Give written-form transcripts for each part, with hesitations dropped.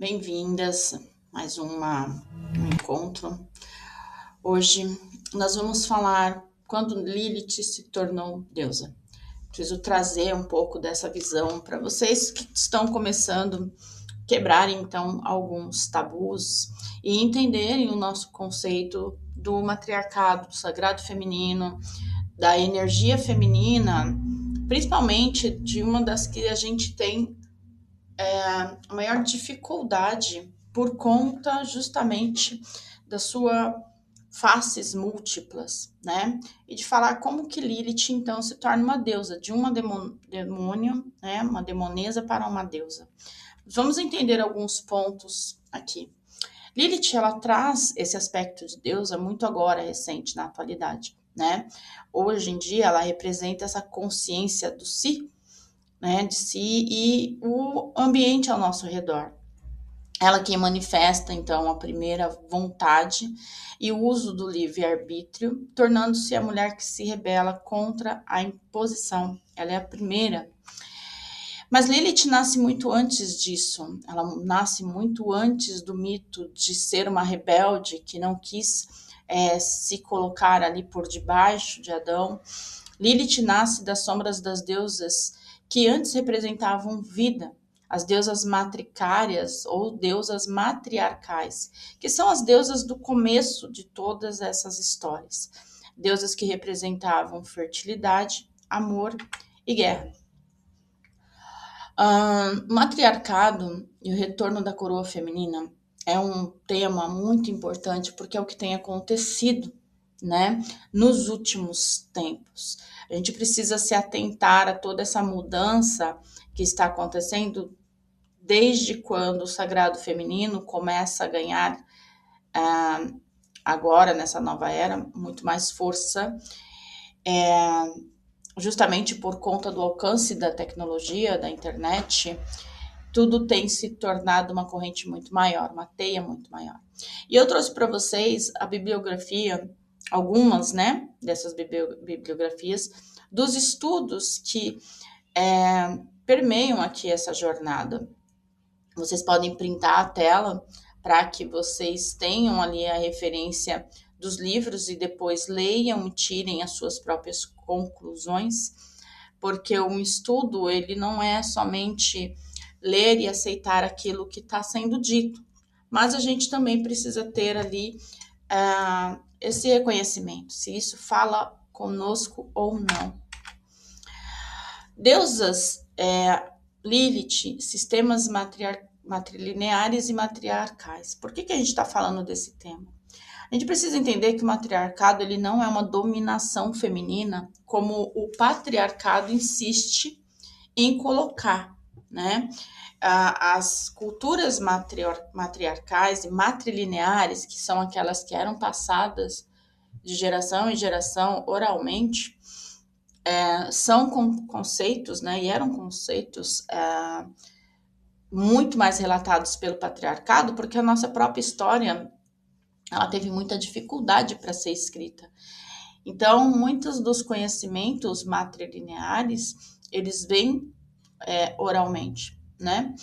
Bem-vindas a mais um encontro. Hoje nós vamos falar quando Lilith se tornou deusa. Preciso trazer um pouco dessa visão para vocês que estão começando a quebrar então alguns tabus e entenderem o nosso conceito do matriarcado, do sagrado feminino, da energia feminina, principalmente de uma das que a gente tem a maior dificuldade por conta justamente da sua faces múltiplas, né? E de falar como que Lilith então se torna uma deusa, de uma demônio, né? Uma demonesa para uma deusa. Vamos entender alguns pontos aqui. Lilith, ela traz esse aspecto de deusa muito agora, recente, na atualidade, né? Hoje em dia, ela representa essa consciência do si, né, de si e o ambiente ao nosso redor. Ela que manifesta, então, a primeira vontade e o uso do livre-arbítrio, tornando-se a mulher que se rebela contra a imposição. Ela é a primeira. Mas Lilith nasce muito antes disso. Ela nasce muito antes do mito de ser uma rebelde que não quis se colocar ali por debaixo de Adão. Lilith nasce das sombras das deusas que antes representavam vida, as deusas matricárias ou deusas matriarcais, que são as deusas do começo de todas essas histórias. Deusas que representavam fertilidade, amor e guerra. O matriarcado e o retorno da coroa feminina é um tema muito importante porque é o que tem acontecido, né, nos últimos tempos. A gente precisa se atentar a toda essa mudança que está acontecendo desde quando o sagrado feminino começa a ganhar, agora nessa nova era, muito mais força, justamente por conta do alcance da tecnologia, da internet. Tudo tem se tornado uma corrente muito maior, uma teia muito maior. E eu trouxe para vocês a bibliografia, algumas, né, dessas bibliografias, dos estudos que permeiam aqui essa jornada. Vocês podem printar a tela para que vocês tenham ali a referência dos livros e depois leiam e tirem as suas próprias conclusões, porque um estudo, ele não é somente ler e aceitar aquilo que está sendo dito, mas a gente também precisa ter ali esse reconhecimento, se isso fala conosco ou não. Deusas, Lilith, sistemas matrilineares e matriarcais. Por que a gente está falando desse tema? A gente precisa entender que o matriarcado ele não é uma dominação feminina, como o patriarcado insiste em colocar, né? As culturas matriarcais e matrilineares, que são aquelas que eram passadas de geração em geração oralmente, são conceitos, né? E eram conceitos muito mais relatados pelo patriarcado, porque a nossa própria história ela teve muita dificuldade para ser escrita. Então, muitos dos conhecimentos matrilineares, eles vêm oralmente, né?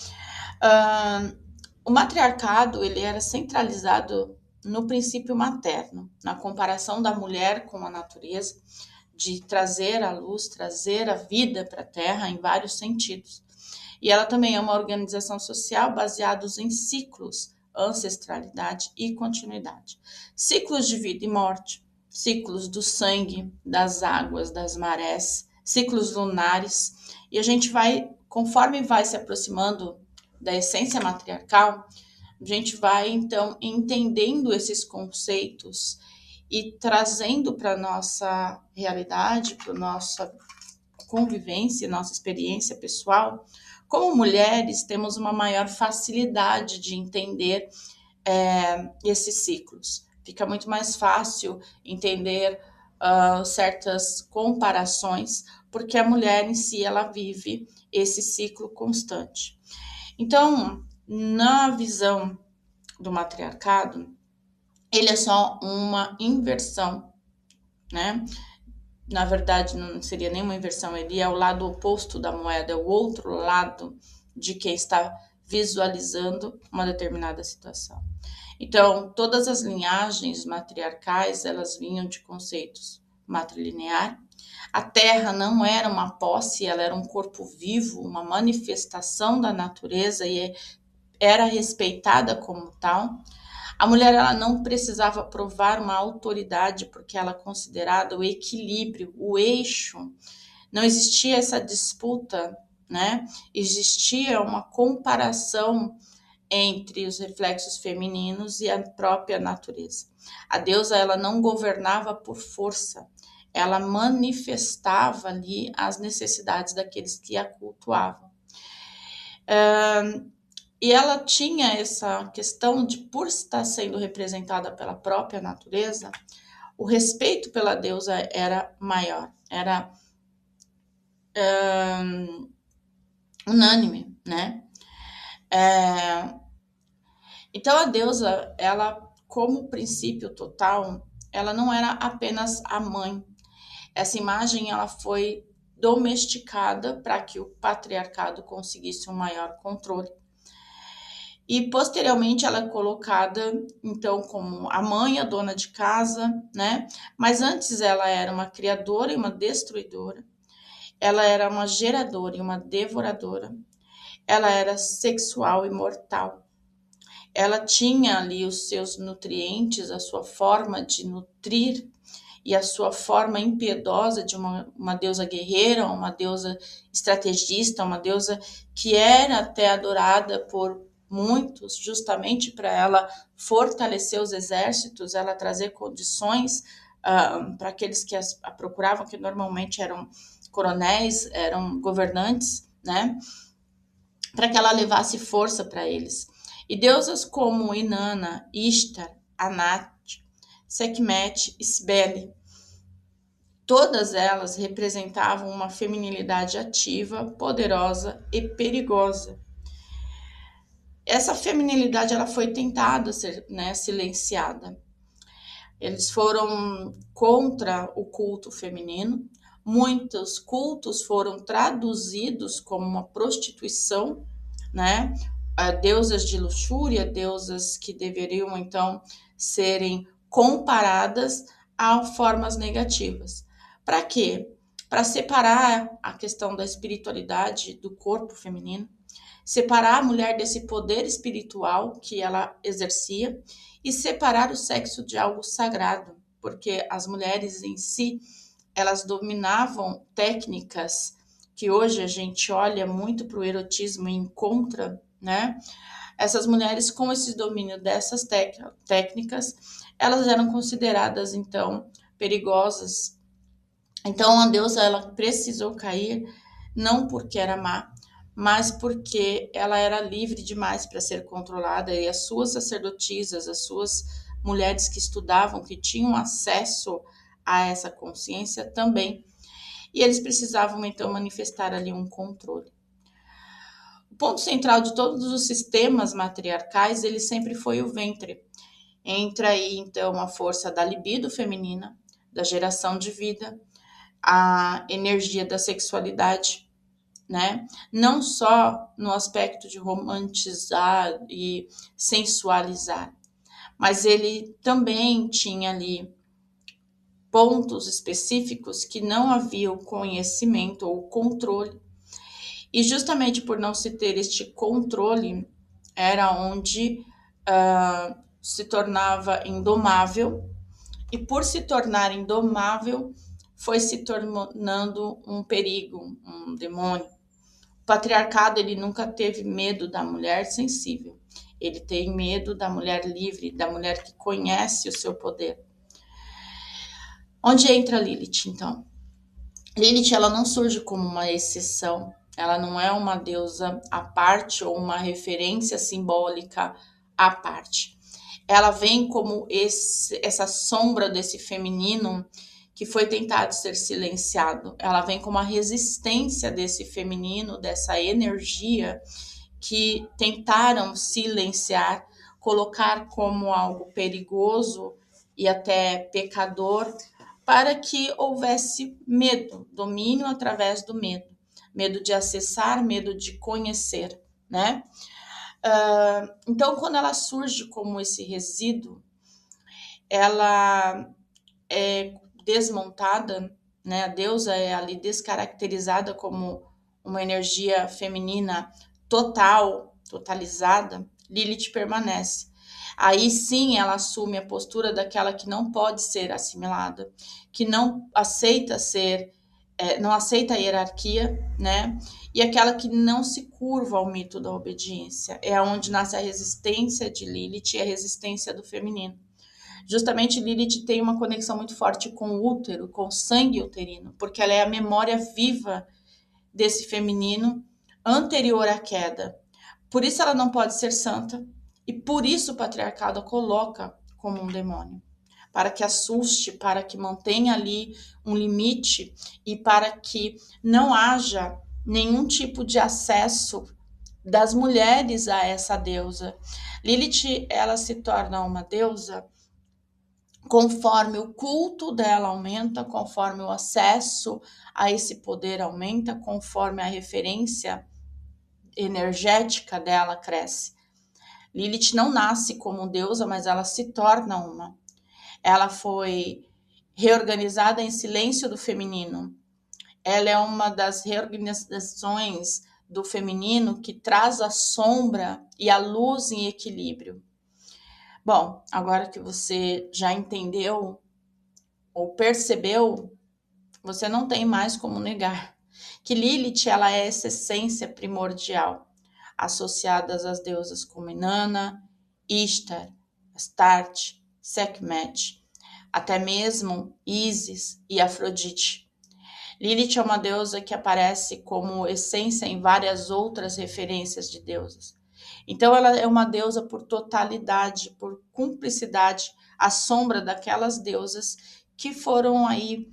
O matriarcado, ele era centralizado no princípio materno, na comparação da mulher com a natureza, de trazer a luz, trazer a vida para a Terra em vários sentidos. E ela também é uma organização social baseada em ciclos, ancestralidade e continuidade. Ciclos de vida e morte, ciclos do sangue, das águas, das marés, ciclos lunares. E a gente vai, conforme vai se aproximando da essência matriarcal, a gente vai, então, entendendo esses conceitos e trazendo para a nossa realidade, para a nossa convivência, nossa experiência pessoal. Como mulheres, temos uma maior facilidade de entender esses ciclos. Fica muito mais fácil entender certas comparações, porque a mulher em si, ela vive esse ciclo constante. Então, na visão do matriarcado, ele é só uma inversão, né? Na verdade, não seria nenhuma inversão, ele é o lado oposto da moeda, é o outro lado de quem está visualizando uma determinada situação. Então, todas as linhagens matriarcais, elas vinham de conceitos matrilinear. A Terra não era uma posse, ela era um corpo vivo, uma manifestação da natureza e era respeitada como tal. A mulher, ela não precisava provar uma autoridade porque ela é considerada o equilíbrio, o eixo. Não existia essa disputa, né? Existia uma comparação entre os reflexos femininos e a própria natureza. A deusa, ela não governava por força, ela manifestava ali as necessidades daqueles que a cultuavam. E ela tinha essa questão de, por estar sendo representada pela própria natureza, o respeito pela deusa era maior, era unânime, né? Então a deusa, ela, como princípio total, ela não era apenas a mãe. Essa imagem, ela foi domesticada para que o patriarcado conseguisse um maior controle. E posteriormente ela é colocada, então, como a mãe, a dona de casa, né? Mas antes ela era uma criadora e uma destruidora. Ela era uma geradora e uma devoradora. Ela era sexual e mortal. Ela tinha ali os seus nutrientes, a sua forma de nutrir e a sua forma impiedosa de uma deusa guerreira, uma deusa estrategista, uma deusa que era até adorada por muitos, justamente para ela fortalecer os exércitos, ela trazer condições para aqueles que a procuravam, que normalmente eram coronéis, eram governantes, né? Para que ela levasse força para eles. E deusas como Inanna, Ishtar, Anat, Sekhmet e Cibele, todas elas representavam uma feminilidade ativa, poderosa e perigosa. Essa feminilidade, ela foi tentada ser, né, silenciada. Eles foram contra o culto feminino. Muitos cultos foram traduzidos como uma prostituição, né? Deusas de luxúria, deusas que deveriam, então, serem comparadas a formas negativas. Para quê? Para separar a questão da espiritualidade do corpo feminino, separar a mulher desse poder espiritual que ela exercia e separar o sexo de algo sagrado, porque as mulheres em si, elas dominavam técnicas que hoje a gente olha muito para o erotismo e encontra, né? Essas mulheres, com esse domínio dessas técnicas, elas eram consideradas, então, perigosas. Então, a deusa, ela precisou cair, não porque era má, mas porque ela era livre demais para ser controlada, e as suas sacerdotisas, as suas mulheres que estudavam, que tinham acesso a essa consciência também, e eles precisavam, então, manifestar ali um controle. O ponto central de todos os sistemas matriarcais, ele sempre foi o ventre. Entra aí, então, a força da libido feminina, da geração de vida, a energia da sexualidade, né? Não só no aspecto de romantizar e sensualizar, mas ele também tinha ali pontos específicos que não havia o conhecimento ou controle. E justamente por não se ter este controle, era onde se tornava indomável, e por se tornar indomável, foi se tornando um perigo, um demônio. O patriarcado, ele nunca teve medo da mulher sensível. Ele tem medo da mulher livre, da mulher que conhece o seu poder. Onde entra Lilith, então? Lilith, ela não surge como uma exceção. Ela não é uma deusa à parte ou uma referência simbólica à parte. Ela vem como essa sombra desse feminino que foi tentado ser silenciado. Ela vem como a resistência desse feminino, dessa energia que tentaram silenciar, colocar como algo perigoso e até pecador, para que houvesse medo, domínio através do medo. Medo de acessar, medo de conhecer, né? Então, quando ela surge como esse resíduo, ela é desmontada, né? A deusa é ali descaracterizada como uma energia feminina total, totalizada. Lilith permanece. Aí sim ela assume a postura daquela que não pode ser assimilada, que não aceita ser, não aceita a hierarquia, né? E aquela que não se curva ao mito da obediência. É onde nasce a resistência de Lilith e a resistência do feminino. Justamente Lilith tem uma conexão muito forte com o útero, com o sangue uterino, porque ela é a memória viva desse feminino anterior à queda. Por isso ela não pode ser santa e por isso o patriarcado a coloca como um demônio, para que assuste, para que mantenha ali um limite e para que não haja nenhum tipo de acesso das mulheres a essa deusa. Lilith, ela se torna uma deusa conforme o culto dela aumenta, conforme o acesso a esse poder aumenta, conforme a referência energética dela cresce. Lilith não nasce como deusa, mas ela se torna uma. Ela foi reorganizada em silêncio do feminino. Ela é uma das reorganizações do feminino que traz a sombra e a luz em equilíbrio. Bom, agora que você já entendeu ou percebeu, você não tem mais como negar que Lilith, ela é essa essência primordial, associadas às deusas como Inanna, Ishtar, Astarte, Sekhmet, até mesmo Ísis e Afrodite. Lilith é uma deusa que aparece como essência em várias outras referências de deusas. Então ela é uma deusa por totalidade, por cumplicidade, à sombra daquelas deusas que foram aí,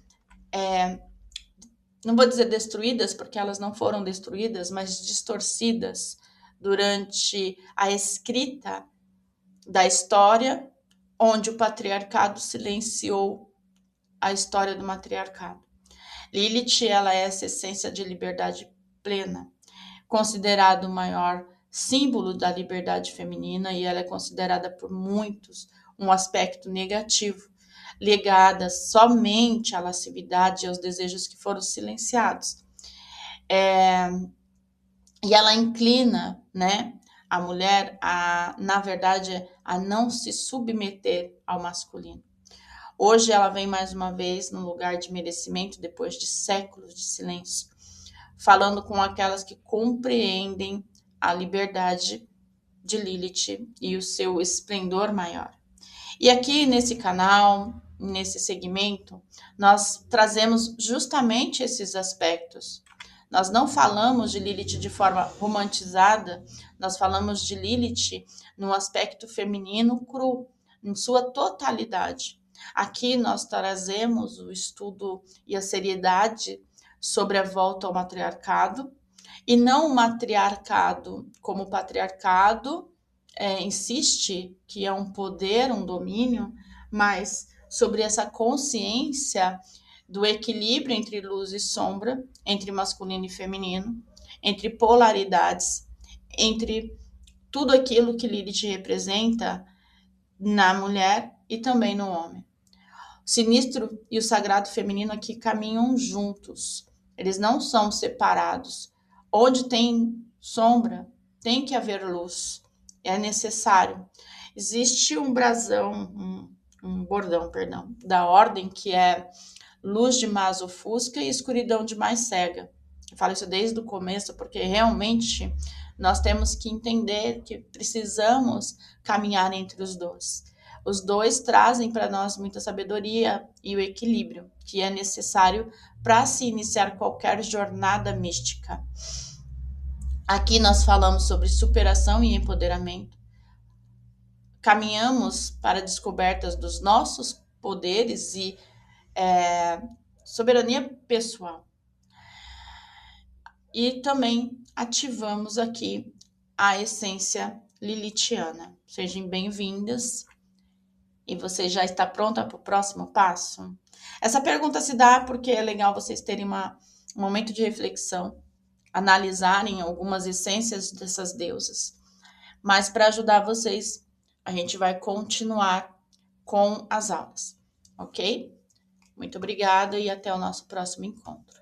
não vou dizer destruídas, porque elas não foram destruídas, mas distorcidas durante a escrita da história, onde o patriarcado silenciou a história do matriarcado. Lilith, ela é essa essência de liberdade plena, considerado o maior símbolo da liberdade feminina, e ela é considerada por muitos um aspecto negativo, ligada somente à lascividade e aos desejos que foram silenciados. E ela inclina, né, a mulher na verdade, a não se submeter ao masculino. Hoje ela vem mais uma vez no lugar de merecimento, depois de séculos de silêncio, falando com aquelas que compreendem a liberdade de Lilith e o seu esplendor maior. E aqui nesse canal, nesse segmento, nós trazemos justamente esses aspectos. Nós não falamos de Lilith de forma romantizada, nós falamos de Lilith no aspecto feminino cru, em sua totalidade. Aqui nós trazemos o estudo e a seriedade sobre a volta ao matriarcado, e não o matriarcado como o patriarcado insiste que é um poder, um domínio, mas sobre essa consciência do equilíbrio entre luz e sombra, entre masculino e feminino, entre polaridades, entre tudo aquilo que Lilith representa na mulher e também no homem. O sinistro e o sagrado feminino aqui caminham juntos, eles não são separados. Onde tem sombra, tem que haver luz, é necessário. Existe um brasão, um bordão, perdão, da ordem que é luz de mais ofusca e escuridão de mais cega. Eu falo isso desde o começo porque realmente nós temos que entender que precisamos caminhar entre os dois. Os dois trazem para nós muita sabedoria e o equilíbrio que é necessário para se iniciar qualquer jornada mística. Aqui nós falamos sobre superação e empoderamento. Caminhamos para descobertas dos nossos poderes e soberania pessoal. E também ativamos aqui a essência lilithiana. Sejam bem-vindas. E você já está pronta para o próximo passo? Essa pergunta se dá porque é legal vocês terem um momento de reflexão, analisarem algumas essências dessas deusas. Mas para ajudar vocês, a gente vai continuar com as aulas, ok? Muito obrigada e até o nosso próximo encontro.